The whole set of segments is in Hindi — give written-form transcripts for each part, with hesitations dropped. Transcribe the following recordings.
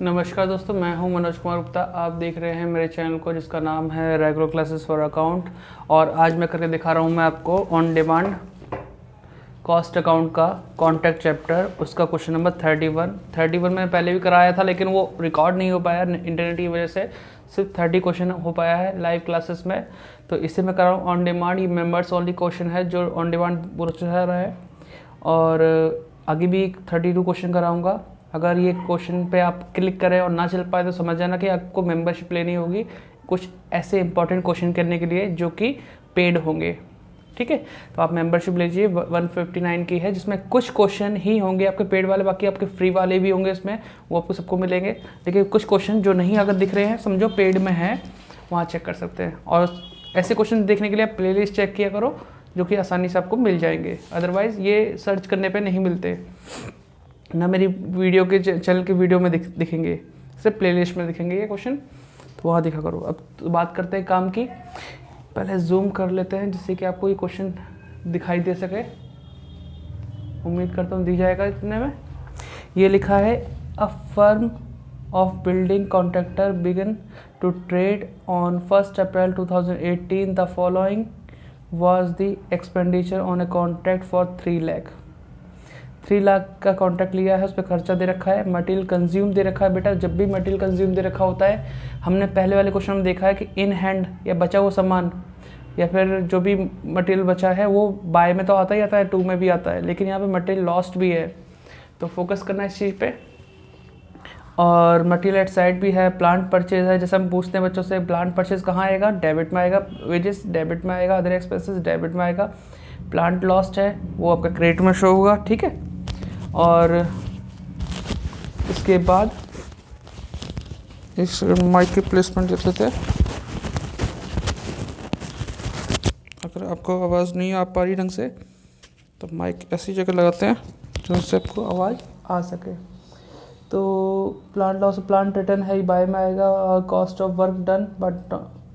नमस्कार दोस्तों, मैं हूं मनोज कुमार गुप्ता। आप देख रहे हैं मेरे चैनल को जिसका नाम है रेगुलर क्लासेस फॉर अकाउंट। और आज मैं करके दिखा रहा हूं मैं आपको ऑन डिमांड कॉस्ट अकाउंट का कॉन्टैक्ट चैप्टर, उसका क्वेश्चन नंबर 31 मैंने पहले भी कराया था, लेकिन वो रिकॉर्ड नहीं हो पाया इंटरनेट की वजह से। सिर्फ 30 क्वेश्चन हो पाया है लाइव क्लासेस में, तो इसे मैं कर रहा हूँ ऑन डिमांड। ये मेंबर्स ओनली क्वेश्चन है जो ऑन डिमांड चल रहा है, और आगे भी 32 क्वेश्चन कराऊंगा। अगर ये क्वेश्चन पे आप क्लिक करें और ना चल पाए तो समझ जाना कि आपको मेंबरशिप लेनी होगी कुछ ऐसे इंपॉर्टेंट क्वेश्चन करने के लिए जो कि पेड होंगे। ठीक है, तो आप मेंबरशिप लीजिए। 159 की है, जिसमें कुछ क्वेश्चन ही होंगे आपके पेड वाले, बाकी आपके फ्री वाले भी होंगे इसमें, वो आपको सबको मिलेंगे। लेकिन कुछ क्वेश्चन जो नहीं अगर दिख रहे हैं, समझो पेड में है, वहाँ चेक कर सकते हैं। और ऐसे क्वेश्चन देखने के लिए आप प्लेलिस्ट चेक किया करो, जो कि आसानी से आपको मिल जाएंगे। अदरवाइज़ ये सर्च करने पे नहीं मिलते, ना मेरी वीडियो के चैनल के वीडियो में दिखेंगे, सिर्फ प्लेलिस्ट में दिखेंगे ये क्वेश्चन, तो वहाँ दिखा करो। अब तो बात करते हैं काम की। पहले जूम कर लेते हैं जिससे कि आपको ये क्वेश्चन दिखाई दे सके। उम्मीद करता हूँ दी जाएगा इतने में। ये लिखा है, a firm of building contractor began to trade on 1 April 2018। The following was the expenditure on a contract for 3 lakh. 3 lakh का कॉन्ट्रैक्ट लिया है, उस पर खर्चा दे रखा है, मटेरियल कंज्यूम दे रखा है। बेटा जब भी मटेरियल कंज्यूम दे रखा होता है, हमने पहले वाले क्वेश्चन में देखा है कि इन हैंड या बचा हुआ सामान या फिर जो भी मटेरियल बचा है वो बाय में तो आता ही आता है, टू में भी आता है, लेकिन यहाँ पे मटेरियल लॉस्ट भी है, तो फोकस करना है इस चीज़ पे। और मटेरियल एट साइड भी है। प्लांट परचेज है, जैसे हम पूछते हैं बच्चों से, प्लांट परचेज कहाँ आएगा? डेबिट में आएगा। वेजेस डेबिट में आएगा, अदर एक्सपेंसेस डेबिट में आएगा। प्लांट लॉस्ट है, वो आपका क्रेडिट में शो होगा। ठीक है, और इसके बाद इस माइक की प्लेसमेंट देख लेते हैं। अगर आपको आवाज़ नहीं आ पा रही ढंग से तो माइक ऐसी जगह लगाते हैं जिससे आपको आवाज़ आ सके। तो प्लांट लॉस, प्लांट रिटर्न है, बाय में आएगा। और cost of work done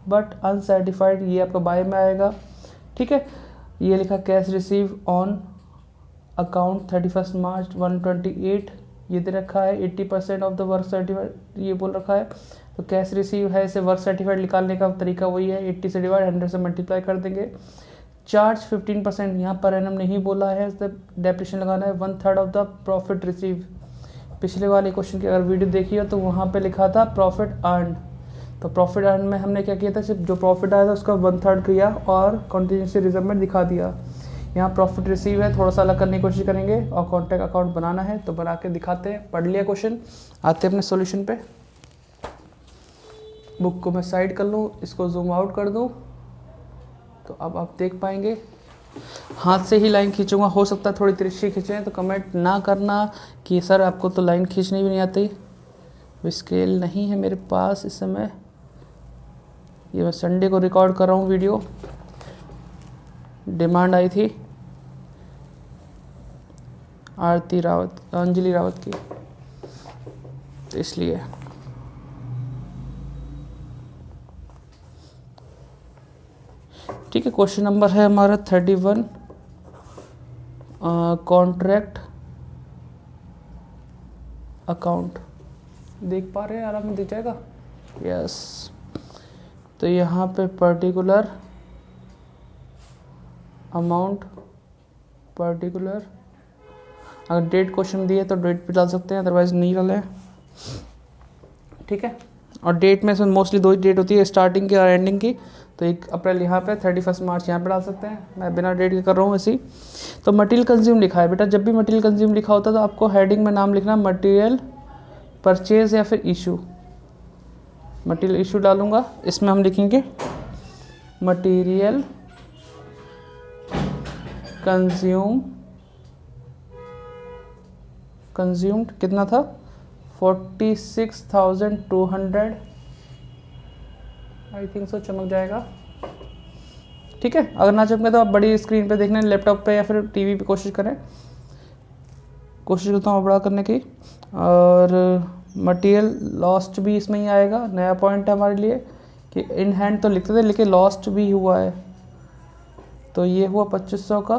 but uncertified, ये आपका बाय में आएगा। ठीक है, ये लिखा कैश रिसीव ऑन अकाउंट 31 मार्च 128, ये दे रखा है। 80% ऑफ द वर्क सर्टिफाइड, ये बोल रखा है। तो कैश रिसीव है, इसे वर्क सर्टिफाइड निकालने का तरीका वही है, 80 से डिवाइड 100 से मल्टीप्लाई कर देंगे। चार्ज 15%, यहाँ पर एनम नहीं बोला है, डेप्रिसिएशन लगाना है। 1/3 ऑफ द प्रॉफिट रिसीव। पिछले वाले क्वेश्चन की अगर वीडियो देखी हो तो वहाँ पे लिखा था प्रॉफिट अर्न। तो प्रॉफिट अर्न में हमने क्या किया था, सिर्फ जो प्रॉफिट आया था उसका 1/3 किया और कॉन्टीन्यूसी रिजर्व में दिखा दिया। यहाँ प्रॉफिट रिसीव है, थोड़ा सा अलग करने की कोशिश करेंगे, और कॉन्टैक्ट अकाउंट बनाना है तो बना के दिखाते हैं। पढ़ लिया क्वेश्चन, आते हैं अपने सोल्यूशन पे। बुक को मैं साइड कर लूँ, इसको जूम आउट कर दूँ तो अब आप देख पाएंगे। हाथ से ही लाइन खींचूंगा, हो सकता है थोड़ी तिरछी खींचें, तो कमेंट ना करना कि सर आपको तो लाइन खींचनी भी नहीं आती। स्केल नहीं है मेरे पास इस समय, ये मैं संडे को रिकॉर्ड कर रहा हूँ वीडियो, डिमांड आई थी आरती रावत, अंजलि रावत की, तो इसलिए। ठीक है, क्वेश्चन नंबर है हमारा 31, कॉन्ट्रैक्ट अकाउंट। देख पा रहे हैं, आराम में दिख जाएगा। यस, तो यहाँ पे पर्टिकुलर अमाउंट, पर्टिकुलर, अगर डेट क्वेश्चन दिए तो डेट भी डाल सकते हैं, अदरवाइज नहीं डालें। ठीक है, और डेट में मोस्टली 2 ही डेट होती है, स्टार्टिंग की और एंडिंग की। तो 1 अप्रैल यहाँ पे, 31 मार्च यहाँ पे डाल सकते हैं। मैं बिना डेट के कर रहा हूँ ऐसे ही। तो मटेरियल कंज्यूम लिखा है, बेटा जब भी मटेरियल कंज्यूम लिखा होता है तो आपको हेडिंग में नाम लिखना मटेरियल परचेज या फिर इशू। मटेरियल इशू डालूंगा, इसमें हम लिखेंगे मटेरियल कंज्यूम्ड कितना था, 46,200 आई थिंक सो, चमक जाएगा। ठीक है, अगर ना चमके तो आप बड़ी स्क्रीन पे देखना, लैपटॉप पे या फिर टीवी पे कोशिश करें। कोशिश करता हूँ बड़ा करने की। और मटेरियल लॉस्ट भी इसमें ही आएगा, नया पॉइंट है हमारे लिए कि इन हैंड तो लिखते थे लेकिन लॉस्ट भी हुआ है, तो ये हुआ 2500 का।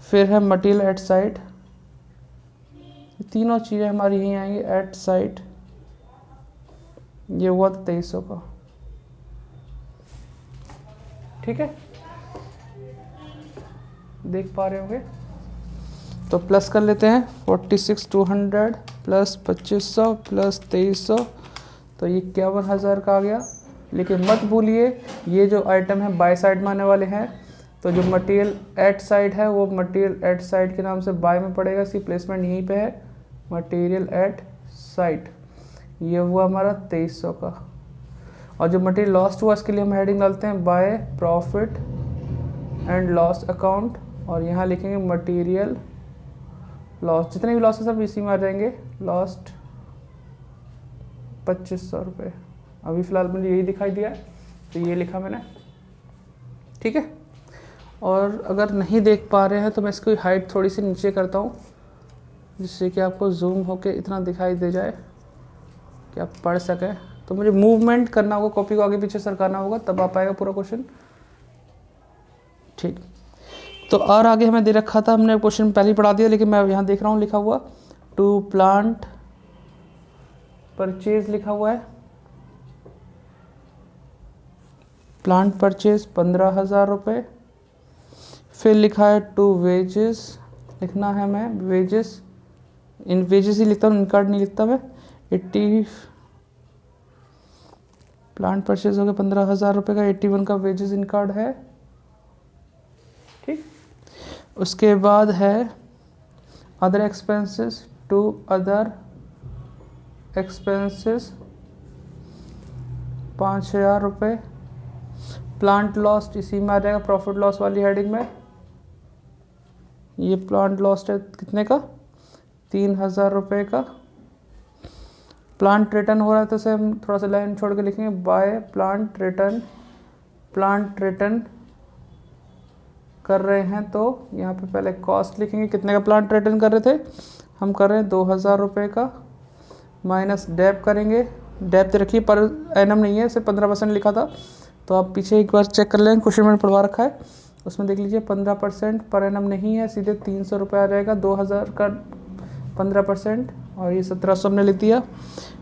फिर है मटेरियल एट साइड, तीनों चीज़ें हमारी यहीं आएंगी एट साइट। ये हुआ था 2300 का, ठीक है, देख पा रहे होंगे। तो प्लस कर लेते हैं 46,200 प्लस 2500 प्लस 2300, तो ये 51,000 का आ गया। लेकिन मत भूलिए ये जो आइटम है बाय साइड में आने वाले हैं, तो जो मटेरियल एट साइड है वो मटेरियल एट साइड के नाम से बाय में पड़ेगा, इसकी प्लेसमेंट यहीं पे है, मटेरियल एट साइड। ये हुआ हमारा 2300 का। और जो मटेरियल लॉस्ट हुआ इसके लिए हम हेडिंग डालते हैं by profit and loss account, और यहाँ लिखेंगे मटेरियल लॉस। जितने भी लॉस है सब इसी में आ जाएंगे। लॉस्ट 2500 रुपये। अभी फ़िलहाल मुझे यही दिखाई दिया है तो ये लिखा मैंने, ठीक है। और अगर नहीं देख पा रहे हैं तो मैं इसकी हाइट थोड़ी सी नीचे करता हूँ, जिससे कि आपको जूम होके इतना दिखाई दे जाए कि आप पढ़ सकें। तो मुझे मूवमेंट करना होगा, कॉपी को आगे पीछे सरकाना होगा, तब आ पाएगा पूरा क्वेश्चन, ठीक। तो और आगे हमें दे रखा था, हमने क्वेश्चन पहले ही पढ़ा दिया, लेकिन मैं यहाँ देख रहा हूँ लिखा हुआ टू प्लांट परचेज लिखा हुआ है। प्लांट परचेज 15,000 रुपये। फिर लिखा है टू वेजेस, लिखना है मैं वेजेस, इन वेजेस ही लिखता हूँ, इनकार्ड नहीं लिखता मैं। 80 प्लांट परचेज हो गया 15,000 रुपये का, 81 का वेजेस इनकार्ड है, ठीक। उसके बाद है other expenses, to other expenses 5,000 रुपये। प्लांट लॉस्ट इसी में आ जाएगा, प्रॉफिट लॉस वाली हेडिंग में। ये प्लांट लॉस्ट है कितने का, 3,000 रुपये का। प्लांट रिटर्न हो रहा है तो इसे हम थोड़ा सा लाइन छोड़ के लिखेंगे by plant return. Plant return कर रहे हैं तो यहाँ पे पहले कॉस्ट लिखेंगे, कितने का प्लांट रिटर्न कर रहे थे, हम कर रहे हैं 2,000 रुपये का, माइनस डेप करेंगे। डेप तो रखिए पर एनम नहीं है, इसे 15% लिखा था, तो आप पीछे एक बार चेक कर लें, क्वेश्चन मैंने पढ़वा रखा है उसमें देख लीजिए 15% पर एनम नहीं है, सीधे 300 रुपये आ जाएगा। 2,000 का 15% और ये 1,700 हमने लिख दिया।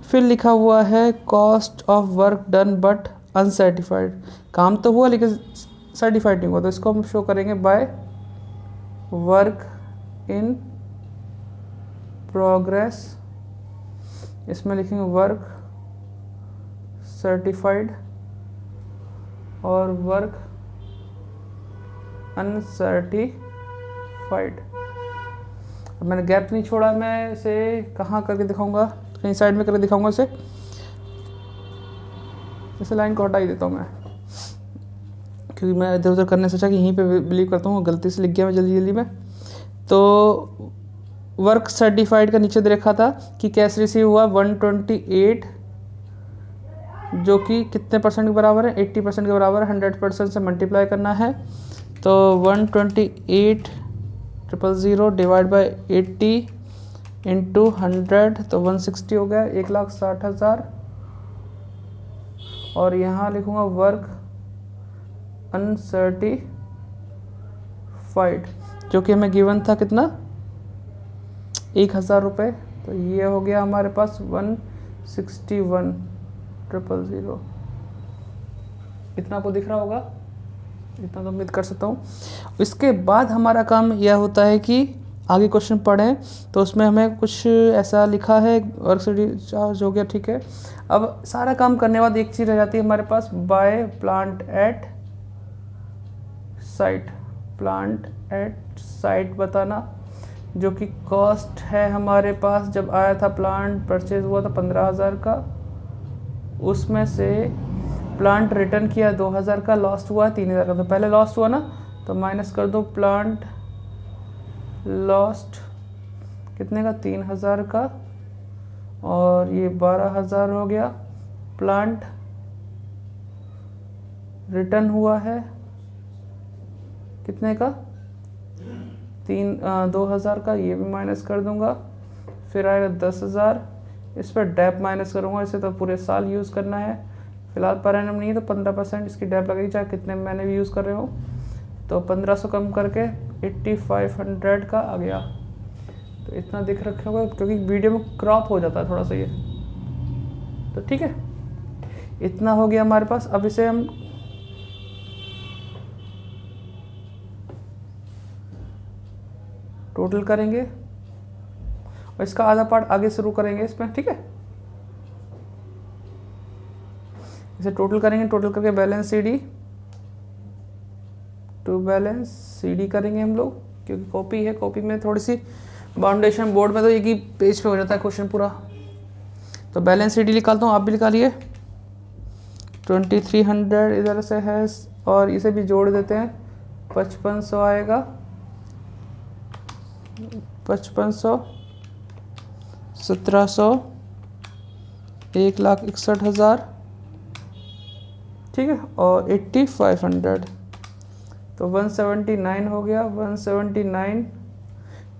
फिर लिखा हुआ है cost of work done but uncertified, काम तो हुआ लेकिन सर्टिफाइड नहीं हुआ, तो इसको हम शो करेंगे बाय वर्क इन प्रोग्रेस। इसमें लिखेंगे वर्क सर्टिफाइड और वर्क अनसर्टिफाइड। अब मैंने गैप नहीं छोड़ा, मैं इसे कहाँ करके दिखाऊंगा, कहीं साइड में करके दिखाऊंगा इसे। इसे लाइन को हटा ही देता हूँ मैं, क्योंकि मैं इधर उधर करने से अच्छा कि यहीं पे बिलीव करता हूँ, गलती से लिख गया मैं जल्दी जल्दी में। तो वर्क सर्टिफाइड का नीचे दे रखा था कि कैश रिसीव हुआ 128, जो कि कितने परसेंट के बराबर है, 80% के बराबर है। 100% से मल्टीप्लाई करना है, तो 128,000 डिवाइड बाई 80 इंटू 100, तो 160 हो गया, 1,60,000। और यहाँ लिखूँगा वर्क अनसर्टिफाइड, जो कि हमें गिवन था कितना, 1,000 रुपये। तो ये हो गया हमारे पास 161,000। इतना आपको दिख रहा होगा, इतना तो उम्मीद कर सकता हूँ। इसके बाद हमारा काम यह होता है कि आगे क्वेश्चन पढ़ें तो उसमें हमें कुछ ऐसा लिखा है, वर्क चार्ज हो गया, ठीक है। अब सारा काम करने के बाद एक चीज़ रह जाती है हमारे पास, by plant at site. Plant at site बताना, जो कि कॉस्ट है हमारे पास जब आया था, प्लांट परचेज हुआ था 15,000 का, उसमें से प्लांट रिटर्न किया 2,000 का, लॉस्ट हुआ 3,000 का। तो पहले लॉस्ट हुआ ना, तो माइनस कर दो प्लांट लॉस्ट कितने का, 3,000 का, और ये 12,000 हो गया। प्लांट रिटर्न हुआ है कितने का, 2,000 का, ये भी माइनस कर दूंगा। फिर आएगा 10,000, इस पर डेप माइनस करूंगा, इसे तो पूरे साल यूज़ करना है, फिलहाल पर एनम नहीं है तो 15% इसकी डेप लगेगी, चाहे कितने महीने भी यूज़ कर रहे हो। तो 1,500 कम करके 8,500 का आ गया। तो इतना दिख रखा होगा क्योंकि वीडियो में क्रॉप हो जाता है थोड़ा सा ये। तो ठीक है, इतना हो गया हमारे पास। अब इसे हम टोटल करेंगे और इसका आधा पार्ट आगे शुरू करेंगे इसमें। ठीक है, इसे टोटल करेंगे, टोटल करके balance CD to balance CD करेंगे हम लोग, क्योंकि कॉपी है, कॉपी में थोड़ी सी बाउंडेशन, बोर्ड में तो एक ही पेज पे हो जाता है क्वेश्चन पूरा। तो बैलेंस CD निकालता हूँ, आप भी निकालिए। 2300 इधर से है और इसे भी जोड़ देते हैं, 5500 आएगा, 5500, 1700, 1,61,000, ठीक है, और 8500, तो 179 हो गया। 179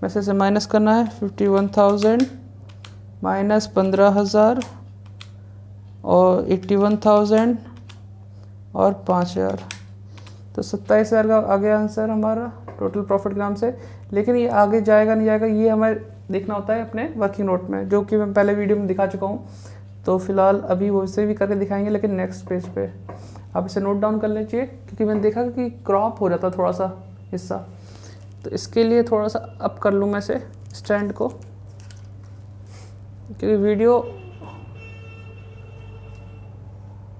में से माइनस करना है, 51,000 माइनस 15,000 और 81,000 और 5,000, तो 27,000 का आ गया आंसर हमारा टोटल प्रॉफिट के नाम से। लेकिन ये आगे जाएगा नहीं जाएगा ये हमें देखना होता है अपने वर्किंग नोट में, जो कि मैं पहले वीडियो में दिखा चुका हूँ। तो फिलहाल अभी वो इसे भी करके दिखाएंगे, लेकिन नेक्स्ट पेज पे आप इसे नोट डाउन कर लीजिए, क्योंकि मैंने देखा कि क्रॉप हो जाता थोड़ा सा हिस्सा। तो इसके लिए थोड़ा सा अप कर लूँ मैं इसे स्टैंड को, क्योंकि वीडियो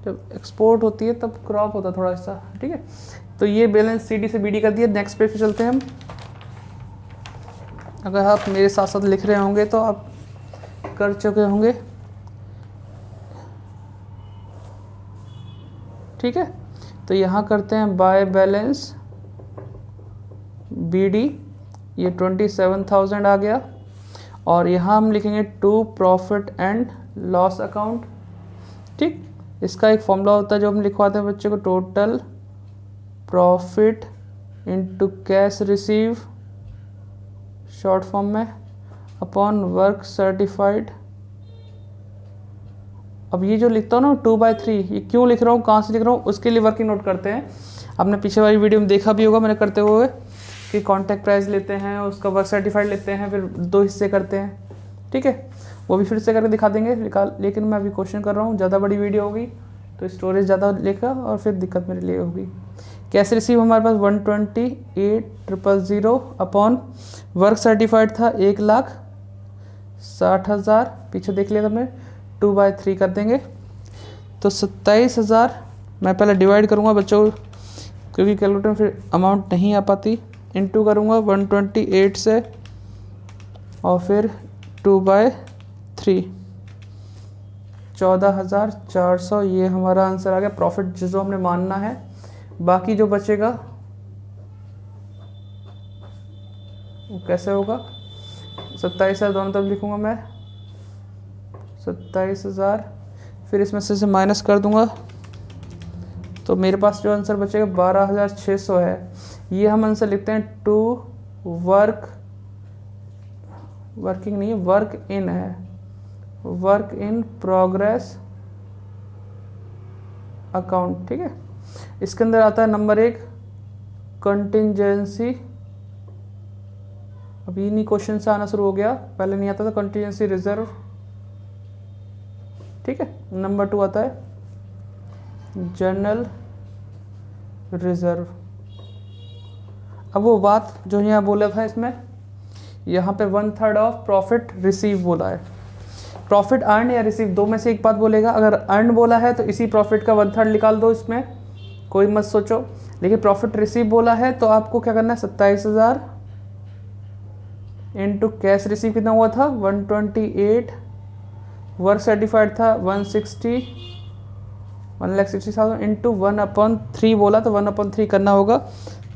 जब एक्सपोर्ट होती है तब क्रॉप होता है थोड़ा हिस्सा। ठीक है, तो ये बैलेंस CD से BD कर दिया। नेक्स्ट पेज पे चलते हैं हम। अगर आप मेरे साथ साथ लिख रहे होंगे तो आप कर चुके होंगे। ठीक है, तो यहाँ करते हैं बाय बैलेंस BD, ये 27,000 आ गया। और यहाँ हम लिखेंगे to profit and loss account. ठीक, इसका एक फॉर्मूला होता है जो हम लिखवाते हैं बच्चे को, total profit into cash receive, short form में, अपॉन वर्क सर्टिफाइड। अब ये जो लिखता हूँ ना 2/3, ये क्यों लिख रहा हूँ, कहाँ से लिख रहा हूँ, उसके लिए वर्किंग नोट करते हैं। आपने पीछे वाली वीडियो में देखा भी होगा मैंने करते हुए कि कॉन्टैक्ट प्राइस लेते हैं, उसका वर्क सर्टिफाइड लेते हैं, फिर 2 हिस्से करते हैं। ठीक है, वो भी फिर से करके दिखा देंगे लेकिन मैं अभी क्वेश्चन कर रहा हूँ, ज़्यादा बड़ी वीडियो होगी तो स्टोरेज ज़्यादा लेगा और फिर दिक्कत मेरे लिए होगी। कैश रिसीव हमारे पास 128,000 अपॉन वर्क सर्टिफाइड था 1,60,000, पीछे देख लिया हमने, 2/3 कर देंगे। तो 27,000 मैं पहले डिवाइड करूँगा बच्चों को, क्योंकि कैलकुलेटर में फिर अमाउंट नहीं आ पाती, इनटू करूँगा 128 से और फिर 2/3, 14,400 ये हमारा आंसर आ गया प्रॉफिट जो हमने मानना है। बाकी जो बचेगा वो कैसे होगा, 27,000 दोनों तरफ लिखूंगा मैं, 27,000, फिर इसमें से माइनस कर दूंगा, तो मेरे पास जो आंसर बचेगा 12,600 है। ये हम आंसर लिखते हैं टू वर्किंग नहीं है, वर्क इन है, वर्क इन प्रोग्रेस अकाउंट। ठीक है, इसके अंदर आता है नंबर 1 कंटिंजेंसी। अभी नहीं क्वेश्चन से आना शुरू हो गया, पहले नहीं आता था, कंटिंजेंसी रिजर्व। ठीक है, नंबर 2 आता है जनरल रिजर्व। अब वो बात जो यहाँ बोला था, इसमें यहाँ पे 1/3 ऑफ प्रॉफिट रिसीव बोला है। प्रॉफिट अर्न या रिसीव दो में से एक बात बोलेगा। अगर अर्न बोला है तो इसी प्रॉफिट का 1/3 निकाल दो, इसमें कोई मत सोचो। लेकिन प्रॉफिट रिसीव बोला है तो आपको क्या करना है, 27,000 इंटू कैश रिसीव कितना हुआ था 128, वर्क सर्टिफाइड था 1,60,000 इंटू 1/3 बोला, तो 1/3 करना होगा,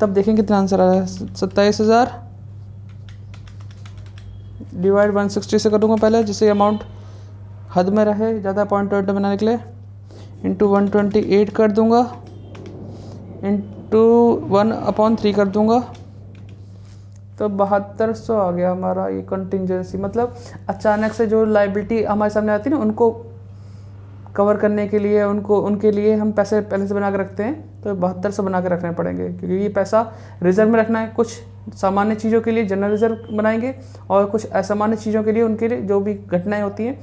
तब देखेंगे कितना आंसर आ रहा है। 27,000 डिवाइड 160 से करूँगा पहले, जिससे अमाउंट हद में रहे, ज़्यादा पॉइंट में ना निकले, इंटू 128 कर दूँगा, इंटू 1/3 कर दूँगा, तो 7200 आ गया हमारा ये कंटिंजेंसी। मतलब अचानक से जो लायबिलिटी हमारे सामने आती है ना, उनको कवर करने के लिए उनके लिए हम पैसे पहले से बना के रखते हैं, तो 7200 बना के रखने पड़ेंगे, क्योंकि ये पैसा रिजर्व में रखना है, कुछ सामान्य चीज़ों के लिए जनरल रिजर्व बनाएंगे और कुछ असामान्य चीज़ों के लिए उनके लिए जो भी घटनाएं होती हैं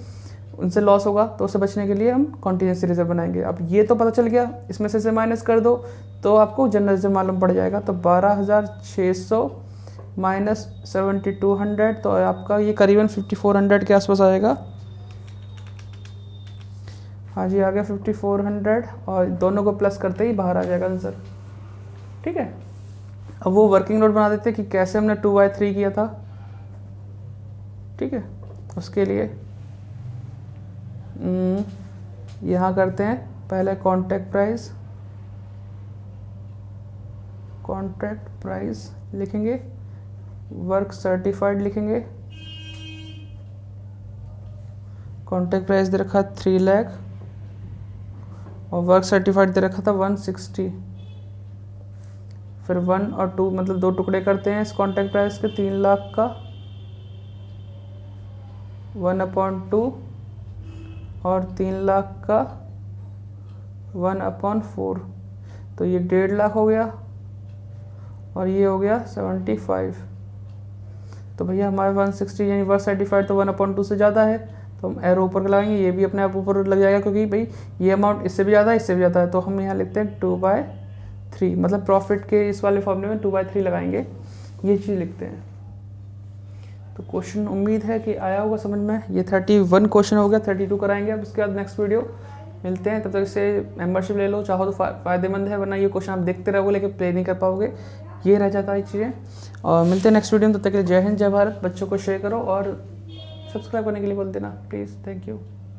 उनसे लॉस होगा तो उससे बचने के लिए हम कॉन्टीजेंसी रिजर्व बनाएंगे। अब ये तो पता चल गया, इसमें से माइनस कर दो तो आपको जनरल रिजर्व मालूम पड़ जाएगा। तो 12,600 माइनस 7,200 तो आपका ये करीबन 5,400 के आसपास आएगा। हाँ जी, आ गया 5,400 और दोनों को प्लस करते ही बाहर आ जाएगा आंसर। ठीक है, अब वो वर्किंग नोट बना देते हैं कि कैसे हमने 2/3 किया था। ठीक है, उसके लिए यहाँ करते हैं पहले कॉन्ट्रैक्ट प्राइस लिखेंगे, वर्क सर्टिफाइड लिखेंगे। कॉन्ट्रैक्ट प्राइस दे रखा 3 लाख और वर्क सर्टिफाइड दे रखा था 160। फिर 1 और 2 मतलब 2 टुकड़े करते हैं इस कॉन्ट्रैक्ट प्राइस के 3 लाख का, 1/2 और 3 लाख का 1/4 तो ये 1.5 लाख हो गया और ये हो गया 75। तो भैया हमारे 160 यानी वर्क सर्टिफाइड तो 1/2 से ज़्यादा है तो हम एरो ऊपर लगाएंगे, ये भी अपने आप ऊपर लग जाएगा क्योंकि भाई ये अमाउंट इससे भी ज़्यादा है इससे भी ज़्यादा है। तो हम यहाँ लिखते हैं 2/3 मतलब प्रॉफिट के इस वाले फॉर्मूले में 2/3 लगाएंगे, ये चीज़ लिखते हैं। तो क्वेश्चन उम्मीद है कि आया होगा समझ में। ये 31 क्वेश्चन हो गया, 32 कराएंगे अब इसके बाद नेक्स्ट वीडियो मिलते हैं। तब तक इसे मेंबरशिप ले लो, चाहो तो फ़ायदेमंद है, वरना ये क्वेश्चन आप देखते रहोगे लेकिन प्ले नहीं कर पाओगे, ये रह जाता है चीज़ें। और मिलते हैं नेक्स्ट वीडियो में, तब तक के लिए जय हिंद जय भारत। बच्चों को शेयर करो और सब्सक्राइब करने के लिए बोल देना प्लीज़। Thank you.